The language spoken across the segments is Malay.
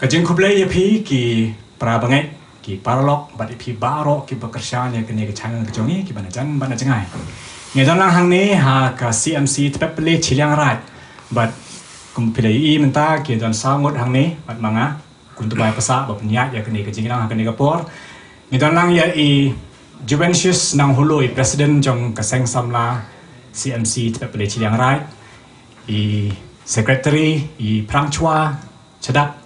Kajing kublai ya pi ki prabangai ki paralog bat pi baro ki bekerja ya kene ke channel kejongi ki bana jangai. Ngedan lang hang ni ha ka CMC tepet pele chiliang rat bat kum pilai I menta ki dan sangut hang ni bat manga kuntu bai pasa bat niat ya kene ke jinglang kene ke por. Ngedan lang ya I Juventus nang hulu I presiden jong kaseng samla CMC tepet pele chiliang rat I secretary I prangchua cedak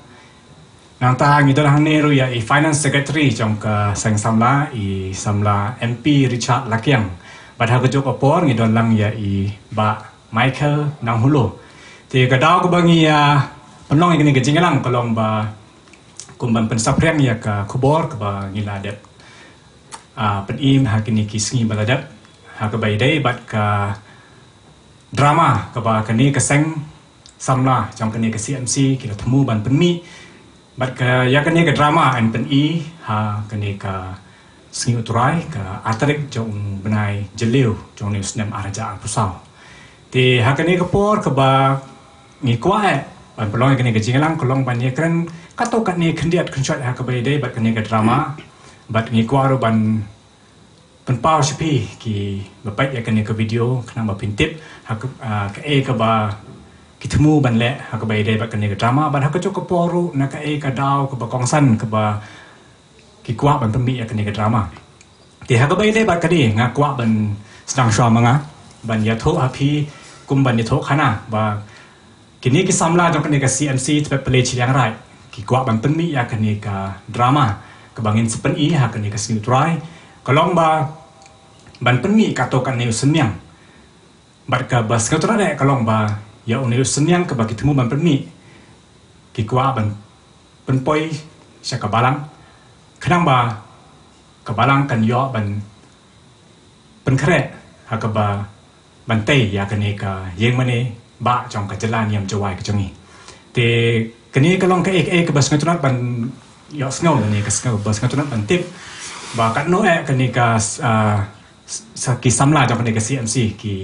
nang ta ngidon hang ne ru ya I finance secretary jong ka seng samla I samla MP Richard Lakiang bat ha kejok opor ngidon lang ya I ba Michael nang hulu ti ka daw ko bangi ya penong ini ke jinglang kolong ba kumban pensapriang ya ka kubor ka ba ngila dep penim ha kini kisngi baladap ha ka bai dai bat ka drama ka ba kani ka seng samla jong kani ka CMC kila temu ban penmi bat ka ya kani ka drama an pen I ha kani ka sengi uturai ka atarik jong benai jeliu jong ni snem araja pusau ti ha kani ka por ka ba ngi kwae ban pelong kani ka jinglang kolong ban ye kren kato kat ni kendiat kunchot ha ka bai dai bat kani ka drama bat ngi kwa ro ban pen pau sipi ki bapak ya kani ka video kenang ba pintip ha ka ka ba kitemu ban le ha ka bai dai bat kani ka drama ban ha ka chok poru na ka ka daw ka ba kongsan ka ba ki kwa ban pemi ya kani ka drama ti ha ka bai dai bat kani nga kwa ban sedang shwa manga ban ya tho api kum ban ni tho khana ba kini ki samla jong kani ka CMC tepet pele chiliang rai ki kwa ban pemi ya kani ka drama ka bangin sepen I ha kani ka sing try kolong ba ban pemi ka to kan ni senyang bat ka bas ka tra de kolong ba ya uni senyang ka bagi temu ban pemi ki kwa ban penpoi sya ka balang kenang ba ka balang kan yo ban penkret ha ka ba ban tei ya kani ka yeng mane ba jong ka jalan yam jawai ka jongi te kani kolong ka ka bas ka tra ban yo sngo ni ka sngo bas ka tra ban tip ba kat no kani ka ki samla jong kani ka CMC ki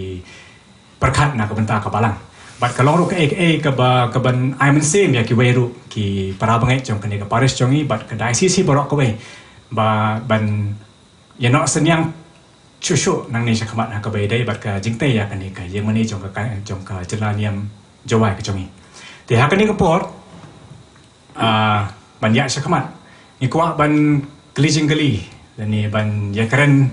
perkat na ka benta ka balang bat kalong ru ka ba ka ban aiman sem ya ki weru ki para bangai jong kani ka paris jongi bat ka ICC borok ko we ba ban ya no senyang chushu nang ni sakhamat ha ka bai dai bat ka jingte ya kani ka yeng mani jong ka jelaniam jawai ka jongi ti ha kani ka por ban ya sakhamat ni kwa ban kelijing keli dan ni ban ya keren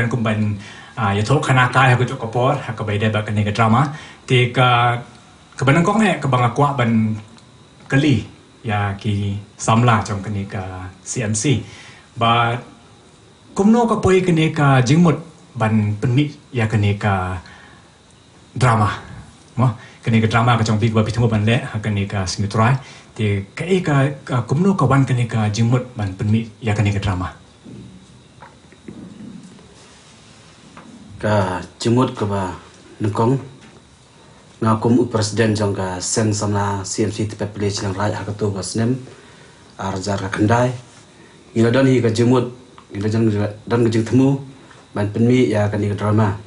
kum ban ya thok khana kai ha ko jok por ha ka bai dai bat kani ka drama ti ka ban kong ka bang akwa ban keli ya ki samla jong kani ka CMC ba kumno ka poi kani ka jingmut ban penmi ya kani ka drama mo kani ka drama ka jong big ba pitmu ban le ha kani ka singutrai ti ka kumno ka wan kani ka jingmut ban penmi ya kani ka drama ka jingmut ka ba nukong nga kum presiden jong ka seng samla CMC tepet pele chilang rai ha ka tu ba snem arjar ka kendai ila don hi ka jingmut ila dan ka jing temu ban penmi ya kani ka drama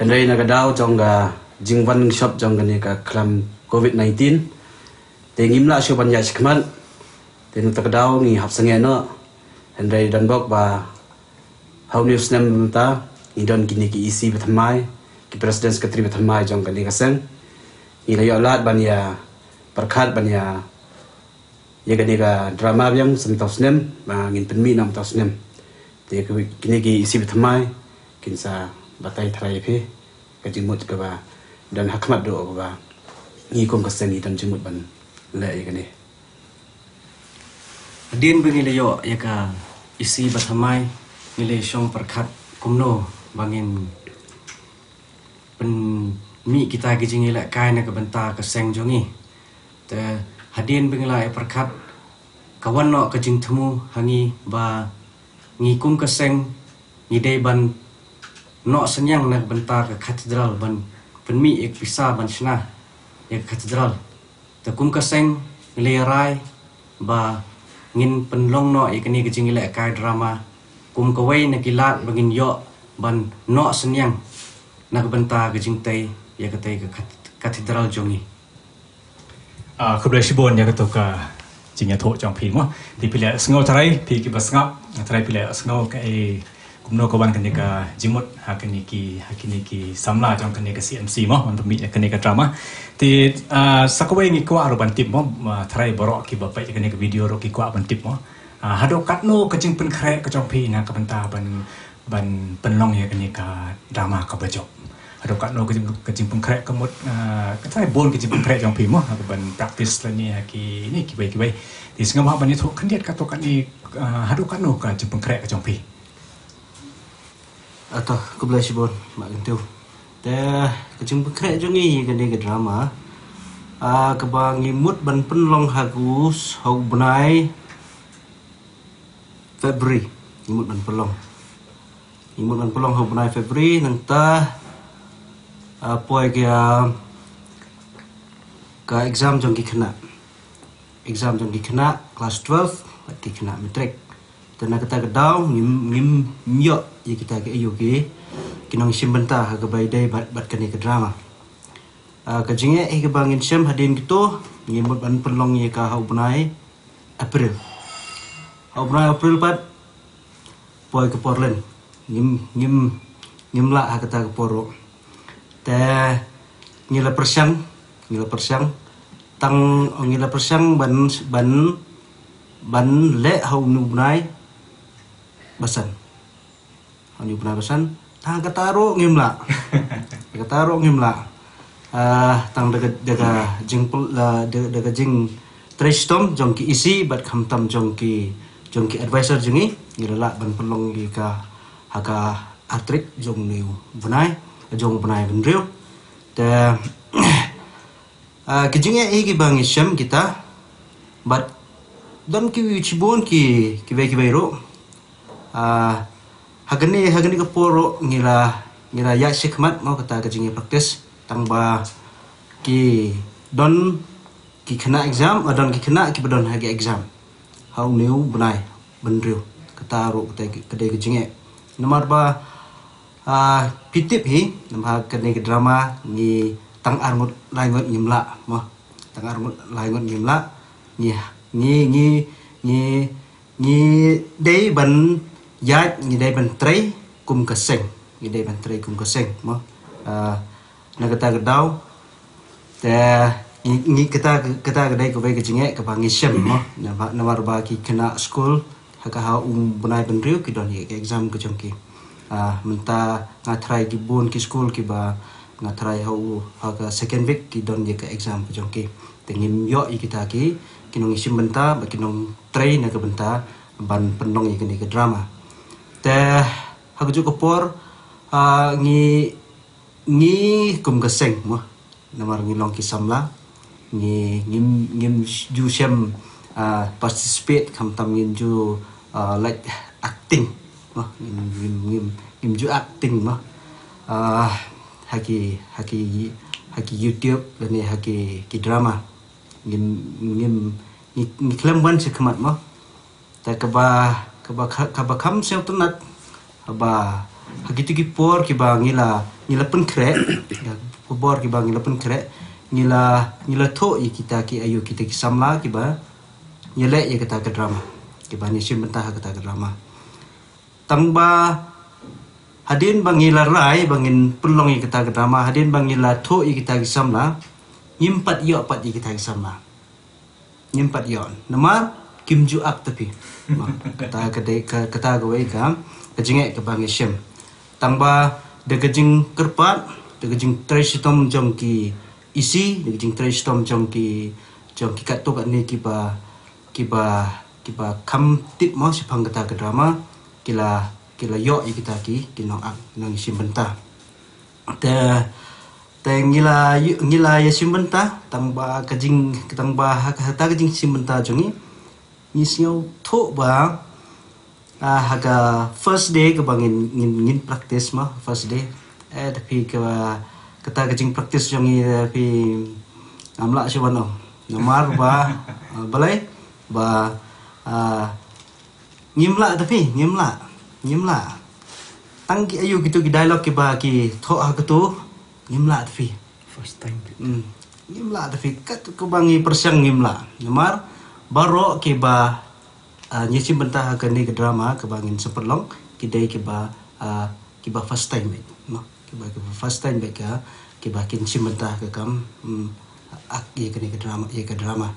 henry na ka daw jong ka jingwan shop jong kani ka klam COVID-19 te ngimla shu ban ya shikman te nu ta ka daw ni hap sange no henry dan bok ba how news nem ta idon kini ki isi bethamai ki presiden sekretari bethamai jong kani ka seng ila yo lat ban ya perkhat ban ya ya kani ka drama yang semtos nem ba ngin penmi nam tos nem te kini ki isi bethamai kinsa batai trai phe ka jimut ka ba dan hakmat do ba ngi kom ka seng dan jimut ban le kani din bingile yo ya ka isi bethamai ngile shong perkhat kumno bangin pen mi kita gijing ila kai na ka benta ka seng jongi te hadin bingila perkhat kawan no ka jing themu hangi ba ngi kum ka seng ngi dei ban no senyang na benta ka katedral ban penmi ek pisa ban shna ek katedral te kum ka seng le rai ba ngin penlong no ikani ka jing ila kai drama kum ka wei na kilat bangin yo ban no senyang na ka benta ka jing tei ya ka tei ka katedral jongi kebelah sibon ya ketuk jingnya tho jong phi mo ti pile sngo trai phi ki basngap trai pile sngo ka e kumno ko ban kan ka jimut hakini ki samla jong kan ka CMC mo on mi kan ka drama ti sakwe ngi kwa ro ban tip mo trai borok ki ba pai kan ka video ro ki kwa ban tip mo hado katno ka jing pen kre ka jong phi na ka banta ban penlong ya kan ka drama ka bajok hado katno ka jing pen kre ka mot ka trai bon ka jing pen kre jong phi mo ka ban practice la ni ki bai ti sngam ha ban ni tho kan diat ka to kan ni hado katno ka jing pen kre ka jong phi atau kebelah sibon mak gentu teh kecing bekrek jongi gede ke drama kebang imut ban penlong hagus hau benai Februari imut ban penlong hau benai Februari nanta poi ke exam jongi kena kelas 12 berarti kena matric tena kata kedau ngim yo ye kita ke ayo ke kinong simbenta ke baidai bat kene ke drama ka jinge ke bangin sem hadin gitu ngimut ban penlong ye ka hau benai April pat poi ke Portland ngim la kata ke poro te ngila persang tang ngila persang ban le hau nu benai basan tang kataro ngimla tang daga jing trestom jongki isi bat khamtam jongki advisor jingi ngirala ban pelong gi ka haka artrik jong niu bunai benriu ta kijinge igi bang isham kita bat don ki chibon ki ro hagani ke poro ngila ya sikmat mau kata kejingi praktis tangba ki don ki kena exam adon ki kena ki badon hagi exam hau new benai benriu kata ro kata kedai kejingi nomor ba pitip hi nama kedai ke drama ni tang armut laingot ngimla mo tang armut laingot ngimla ni dei ban ya ni dai ban trai kum keseng mo na kata gedau te ni kita kedai ko baik jinge ke bangisem mo na war ba ki kena school haka bunai benriu ki don ye exam ke jongki menta ngatrai ki bun ki school ki ba ngatrai haka second week ki don ye ke exam ke jongki tengim yo kita ki kinong isim benta ba kinong trai na ke benta ban penong ye ke drama te haguju kopor ngi kum keseng mo namar ngilong kisamla ngim ju sem participate kam tam ngin ju like acting mo ngim ju acting mo haki YouTube dan haki drama ngim klem ban sekmat mo ta kaba kam sel tunat aba hagitu ki por ki ba ngila pen kre bor ki ba ngila pen kre ngila tho i kita ki ayu kita ki samla ki ba nyele ye kita ke drama ki ba ni sim bentah kita ke drama tangba hadin bangila rai bangin pelong i kita ke drama hadin bangila tho i kita ki samla nyimpat yo pat i kita ki samla nyimpat yo nama kimju ak tapi kata gawe ka kejinge ke bangisem tangba de kejing kerpat de kejing trestom jongki isi de kejing trestom jongki kato kat ni kiba kam tip mau sipang kata ke drama kila yo kita ki kinong ak nang isim benta te ngila ya sim benta tangba kejing hata kejing sim benta jongi nisio tho ba haga first day ke bangin ngin practice mah first day tapi ke kata kejing practice jongi tapi amla siwano nomar ba balai ba ngimla tangki ayu gitu ki dialog ki ba ki tho ha tu ngimla tapi first time ngimla tapi kat ke bangi persiang ngimla nomar baro ke ba nyesi bentah ke ni ke drama ke bangin seperlong kidai ke ba first time no ke ba first time ke ba kin bentah ke kam ye ke ni ke drama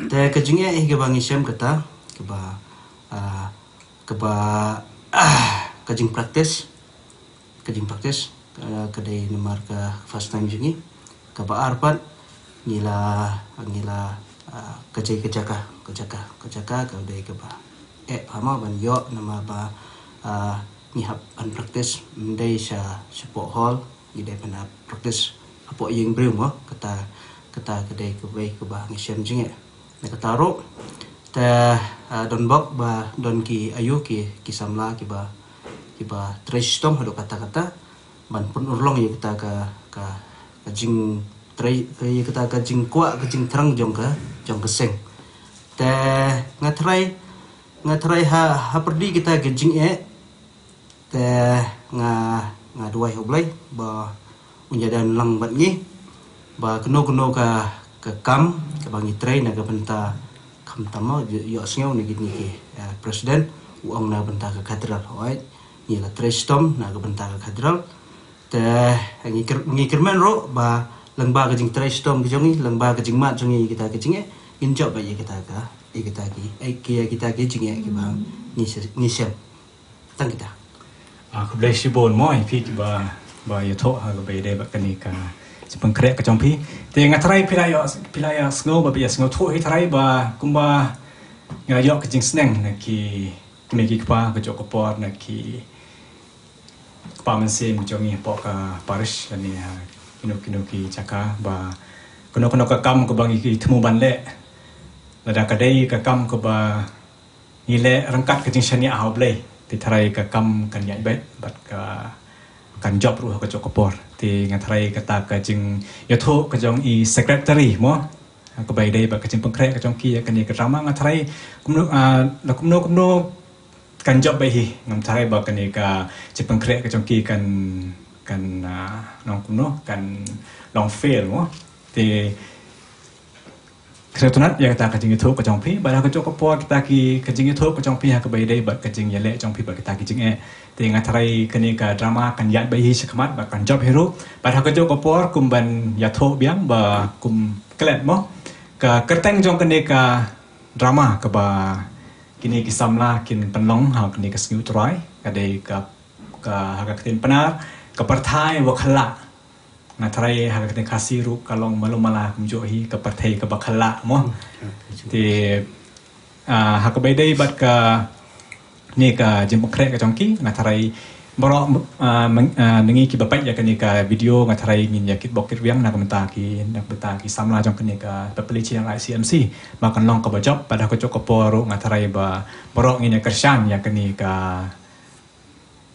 te ke jingnya ke bangin sem kata ke ba ke jing practice kedai nomor ke first time jingi ke ba arpat ngila kejaka ke dai ke ba hama ban yo nama ba ngihap an practice dai support hall ni dai pana practice apo yeng breu mo kata kedai ke bai ke ba ngisem jinge na kata ro ta don bok ba don ki ayu ki samla ki ba trestom hado kata ban pun urlong ye kita ka jing trai ye kita ka jing kwa ka jing terang jong ke seng te ngatrai ha perdi kita ke jing te nga duai hoblai ba unjadan lang bat ngi ba keno ka kam ke bangi trai na ka benta kam tama yo sngeu ni gini presiden uang na benta ka katedral right ni la trestom na ka benta ka katedral te ngikir men ro ba lengba ke jing trestom ke jongi lengba ke jing mat jongi kita ke jing injok ba ye kita ki jing ki bang ni sem tang kita aku boleh sibon moi pi ba ya tho ha ke be de ba kani ka sepeng krek ke jong pi te ngatrai pilaya sngo ba ya sngo tho hi trai ba kumba ngayok ke jing sneng na ki ki pa ke jok por na ki pamansim jongi poka parish ani kino ki chaka ba kono ka kam ko bangi ki thmu ban le lada kadai ka kam ko ba ile rangkat ke jing shani a hoble ti tharai ka kam kan yai bet bat ka kan job ru ka jokopor ti ngatharai kata ka jing yotho ka jong I secretary mo ka bai dai ba ka jing pengkrek ka jong ki ka ni ka drama ngatharai kumno kan job bai hi ngam thai ba kan ka chipang krek ka jongki kan nong kumno kan long fail mo te kretunat ya kata ka jing thu ka jong pi ba ka jok ko por kita ki ka jing thu ka jong pi ha ka bai dai ba ka jing yele jong pi ba kita ki jing te ngathai kan ka drama kan yat bai hi sakmat ba kan job hero ba ka jok ko por kum ban ya tho biang ba kum klet mo ka kerteng jong kan ka drama ka ba kini kisamla kin penlong ha kini kasngu trai kade ka hakatin penar ka partai wakhala ngatrai hakatin kasiru kalong malumala kumjo hi ka partai ka bakhala mo ti hakabai dai bat ka ni ka jimpokre ka jongki ngatrai boro nengi ki bapai ya kini ka video ngatrai ngin yakit bokit wiang nak benta ki samla jong kini ka papelici yang ICMC makan long ka bajop pada ko cokoporo ngatrai ba boro ngin kersan ya kini ka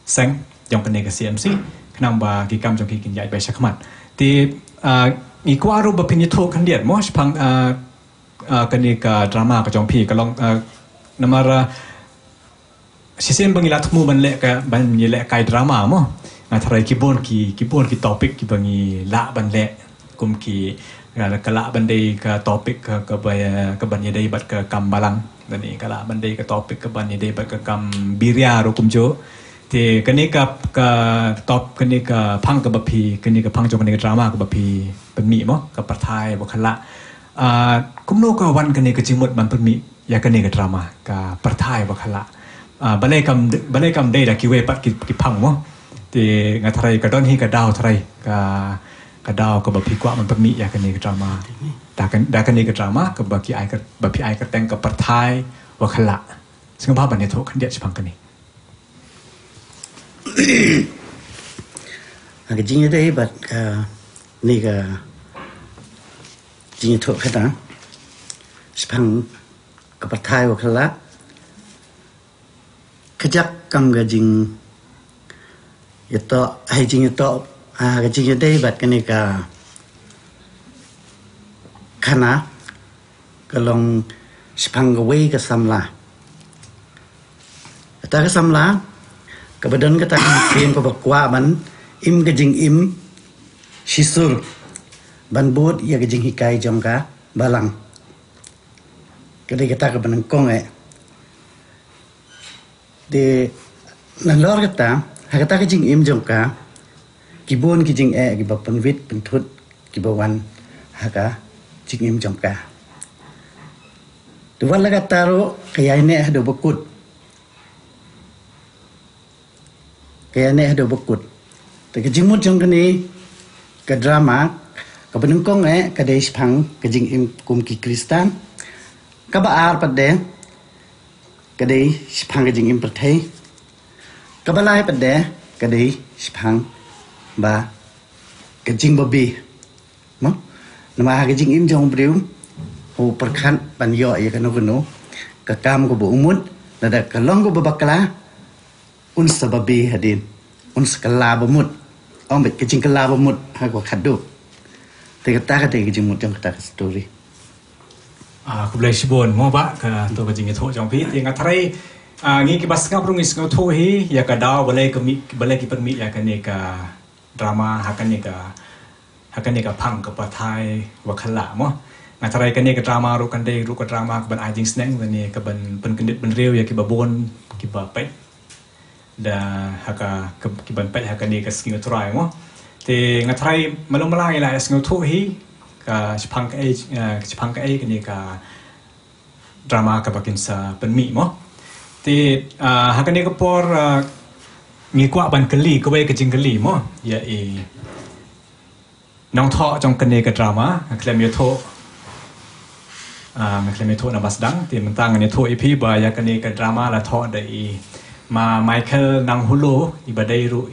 seng jong kini ka CMC kenam ba ki kam jong ki kin yai ba sakmat ti i kwaru ba pini tho kan diet mo pang kini ka drama ka jong pi ka long namara sistem bangila thmu ban le ka ban ni le kai drama mo ngatrai kibon ki topik ki bangi la ban le kum ki ka la ban dei ka topik ka ban ni dei bat ka kam balang dani ka la ban dei ka topik ka ban ni dei bat ka kam birya ro kum jo te kani ka top kani ka phang ka bapi kani ka phang jo kani ka drama ka bapi ban mi mo ka parthai bo khala kumno ka wan kani ka jimut ban ban mi ya kani ka drama ka parthai bo khala balai kam dei da kiwe pat ki phang mo ti ngatharai ka don hi ka daw tharai ka daw ka bapi kwa man pami ya kani ka drama da kani ka drama ka baki ai ka teng ka parthai wa khala sing ba ban ne tho kan dia chpang kani cái chính đây bật này cái chính thuộc hết á, spang cái bát thai hoặc là cái chắc cầm cái chính itu hay chính itu cái chính đây bật cái này cái khana cái lòng spang cái way cái samla, ta cái samla kebetulan kita kirim ke bakwa ban im gejing im sisur ban bud ya gejing hikai jongka balang Kadai kita ke benengkong de nanlor kata ke jing im jongka kibun ki jing ki ba penwit pentut ki ba wan haka jing im jongka tu wala kata ro kaya ne do bekut te ke jimut jong kini ke drama ke benengkong ke dei spang ke jing im kum ki kristan ka ba ar pade ke dei spang ke jing im perthai ka ba lai pade ke dei spang ba ke jing babi mo nama ke jing im jong briu ho perkhan ban yo ya kanu ka kam ko bu umut nada ka long ko babakla un sababi hadin un skala bamut om bet ke jing kala bamut ha ko khadu te kata ke jing mut jong kata story aku boleh sibon mau bak ke tu bajing itu jong pi tinggal try ngi ki bas ngap rung is ngau hi ya ka daw boleh ki permi ya ka ni ka drama hakan ni ka pang ka pathai wakhala mo ngatrai ka ni ka drama ru kan dei ru ka drama ka ban ajing sneng ni ka ban kendit ban riu ya ki babon ki ba pet da haka ki ban pet haka ni ka sking try mo te ngatrai malong malai la is ngau hi ka chipang ka ni ka drama ka bakin sa penmi mo ti haka ni ka por ngi kwa ban kali ka wei ka jing kali mo ya nong tho trong kan ni ka drama klem yo tho klem yo tho na bas dang ti mentang ni tho ep ba ya kan ni ka drama la tho da ma Michael nang hulo ibadai ru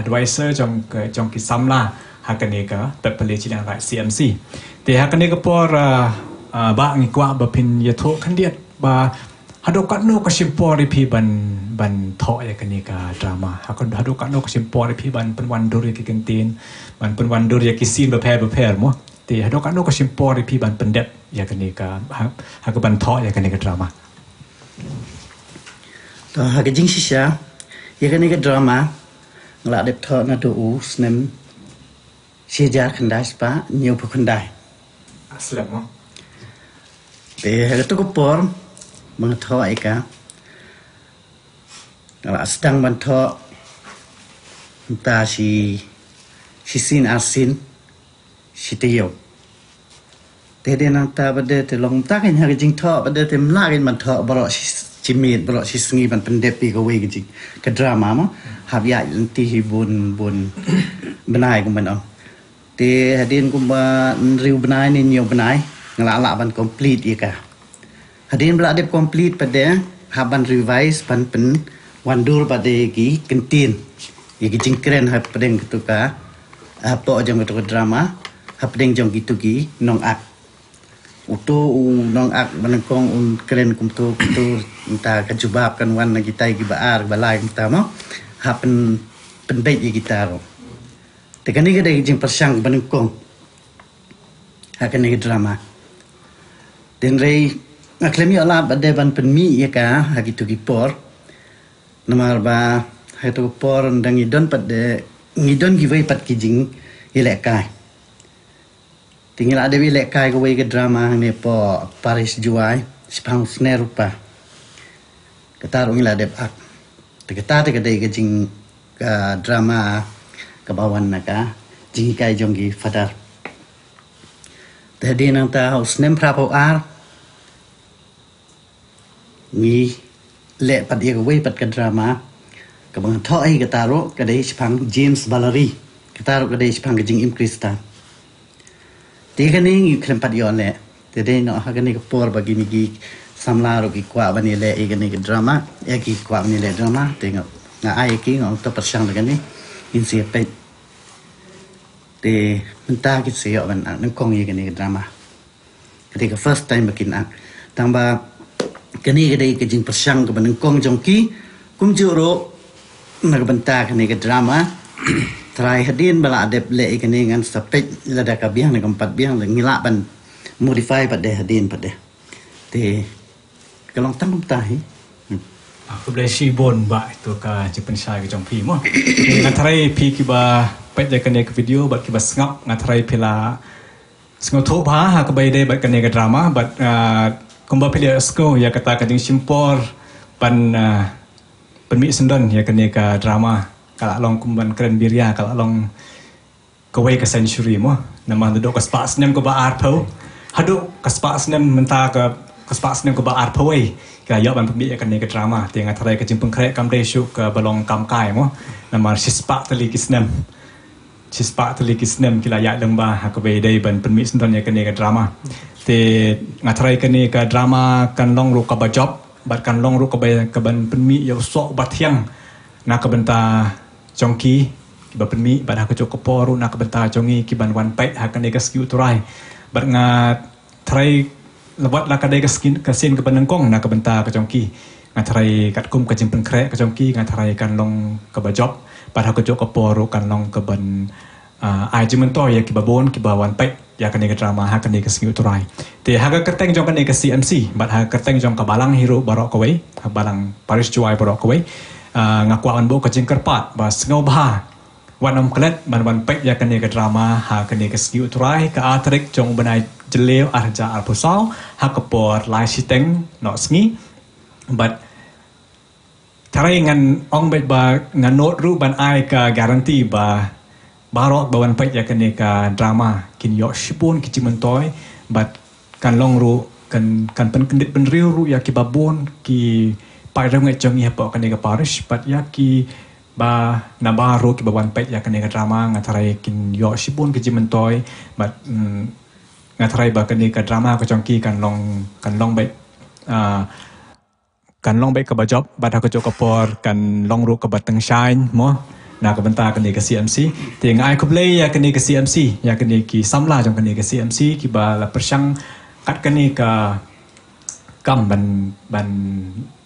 advisor trong ki samla hakane ka pepale chilang rai CMC te hakane ka por ba ngi kwa ba pin ya tho khandiat ba hadokat no ka simpori phi ban tho ya kane ka drama hakon hadokat no ka simpori phi ban penwan dur ki kentin ban penwan dur ya ki sin ba pher mo te hadokat no ka simpori phi ban pendep ya kane ka hak ban tho ya kane ka drama to hak jing shisha ya kane ka drama ngla dep tho na do u snem Sejak kendai spa nhiều phụ kendai. Aslam mo. Be hatu ko por mga tho ai ka. Ngala sedang ban tho ta si sin asin si tiyo. Te de nang ta bade te long ta kan ha jing tho bade te mla kan man tho baro si mit baro si sngi ban pendep pi ko we jing ka drama mo hab ya ti hibun bun benai ko man te hadin kumba riu benai ni nyo benai ngala ban complete ika hadin bla dep complete pada haban revise ban pen wandur pada ki kentin iki jingkren ha pedeng ketuka apa jong ketuka drama ha pedeng jong gitu ki nong ak uto nong ak banengkong un kren kumtu ta kajubab kan wan na kita ki baar balai kita mo ha pen bet kita ro Tekan ni kadai jing persang benengkong. Hakan ni drama. Den rei aklemi ala bade ban penmi ya ka hagitu gipor. Namar ba hatu por ndang idon pade ngidon giwei pat kijing ilek kai. Tinggal ada ilek kai ko wei ke drama ni po Paris Juai spang snerupa. Ketarung ila dep ak. Tekata kadai ke jing drama kabawan naka jing kai jonggi fadar tadi nang ta haus nem prapo ar mi le pat ye wei pat ka drama kabang tho ai ka taro ka dei spang James Valery ka taro ka dei spang jing im Krista te ka ning yu klem pat yon le te dei no ha ka ni ka por bagi mi gi samla ro ki kwa bani le e ka ni ka drama e ki kwa bani le drama te nga ai ki ngong to persang ka ni in sia pe te menta ki sia ban nang kong ye ni drama ketika first time bikin ak tamba kani kedai ke jing persang ke ban kong jongki kum juro na benta kani ke drama try hadin bala adep le kani ngan sapet lada ka biang na empat biang le ngila ban modify pada hadin pada te kalong tang tahi aku boleh sibon ba itu ka jipen sha ke jong pi mo ngatrai pi ki ba pet de kane ke video bat ki ba ngap ngatrai pila sngo tho ba ha ka bai de bat kane ke drama bat kumba pilih sko ya kata kajing simpor pan mi sendon ya kene ka drama kala long kumban keren birya kala long kawai ka century mo nama do ka spas nem ko ba art po hadu ka spas nem menta ka spas nem ko ba art po wei ka yo ban mi ka ne ka drama te nga thrai ka jing pung kre kam de shu ka balong kam kai mo nama sispa tali kisnem sispa tali kisnem kila ya lengba ha ka be dai ban mi sendon ya ka ne ka drama te nga thrai ka ne ka drama kan long ru ka ba job bat kan long ru ka ba ka ban mi yo so bat hiang na ka benta jongki ba penmi ba ha ko poru na ka benta jongi ki ban wan pai ha kan ka skiu turai ba nga trai lebat la ka de ka skin ka sin ka banangkong na ka benta ka jongki nga trai kat kum ka jing pen kre ka jongki nga trai kan long ka ba job ba ha ko poru kan long ka ban ai jimen to ya ki ba bon ki ba wan pai ya kan ka drama ha kan ka skiu turai te ha ka kerteng jong kan ka CMC ba ha kerteng jong ka balang hero barok ko wei ha balang Paris Juai barok ko wei ngakuan bo ka jing kerpat ba sngau ba wanam klet ban pek ya kan ka drama ha kan ka skiu turai ka atrik jong banai jeleu arja arpusau ha ka por lai siteng no sngi but tarai ngan ong bet ba ngan not ru ban ai ka garanti ba barok ba wan pek ya kan ka drama kin yo shipun ki chimentoy but kan long ru kan pen kendit pen riu ru ya ki babon ki pai rang ngai jong ya po kan ka parish but ya ki ba na ba ro ki ba wan pek ya kan ka drama ngatarai kin yo shipun ki jimentoy but ngatarai ba kan ka drama ka jong ki kan long bai kan long bai ka ba job ba ka jok por kan long ru ka ba teng shine mo na ka benta kan ka CMC te ngai ko play ya kan ka CMC ya kan ki samla jong kan ka CMC ki ba la persang kat kan ka kam ban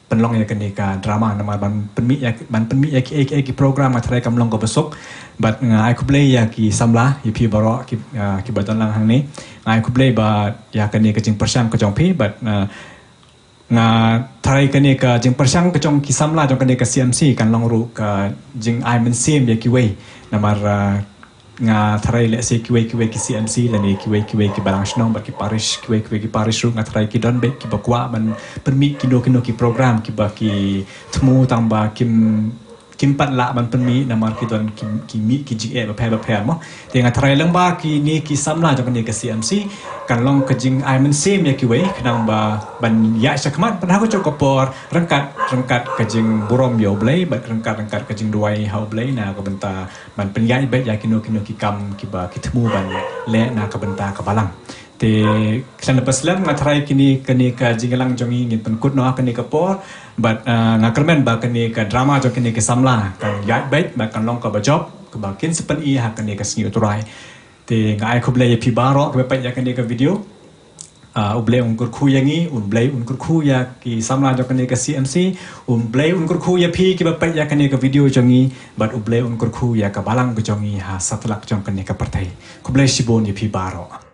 penlong ya kan ka drama nama ban penmi ya ki program atrai kam long ko besok but ngai ko play ya ki samla ya pi baro ki baton lang hang ni ngai ko play ba ya kan ka jing persang ko jong pi but nga try kan ka jing persang ko jong ki samla jong kan ka CMC kan long ru ka jing ai men sim ya ki wei namar nga try le se ki wei ki CMC la ni ki wei ki balang snong ba ki parish ki parish ru nga try ki don be ki bakwa ban permi ki do ki program ki ba ki tmu tang ba kim pat la ban permi namar ki don ki mi ki GA ba phe mo te nga try lang ba ki ni ki samla jong kan ka CMC kan long ka jing ai men sim ya ki wei kanang ba ban ya sakmat ban ha ko chok por rangkat ka jing burom yo blai ba rangkat ka jing duai hau blai na ka benta ban pen ya be ya ki ki kam ki ba ki tmu ban le na ka benta ka balang te klan paslam nga try kini ka jingalang jongi ngin pen kut no ka ni ka por but nga kermen ba ka ni ka drama jong kini ka samla kan ya be ba kan long ka ba job ka ba kin sepen i ha ka ni ka sniu turai te nga ai ko blai pi baro ka ba ya ka ni ka video ublay unkur khu yangi unblay unkur khu ya ki samla jo kane ka CMC unblay unkur khu ya phi ki ba ya kane ka video jongi but ublay unkur khu ya ka balang jongi ha satlak jong kane ka partai kublay shibon ya phi baro